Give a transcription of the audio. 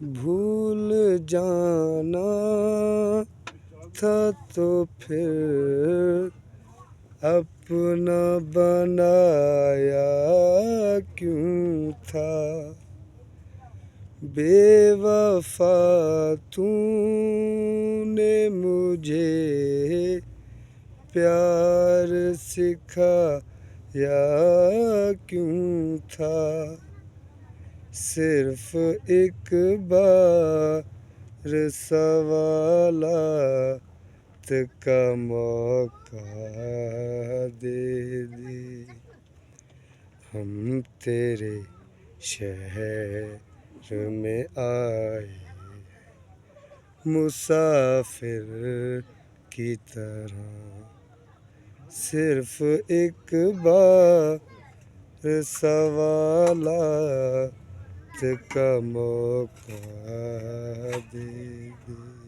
भूल जाना था तो फिर अपना बनाया क्यों था। बेवफा तूने मुझे प्यार सिखाया क्यों था। सिर्फ एक बार सवालात का मौका दे दे। हम तेरे शहर में आए मुसाफिर की तरह। सिर्फ एक बार सवालात का मौका दे दे।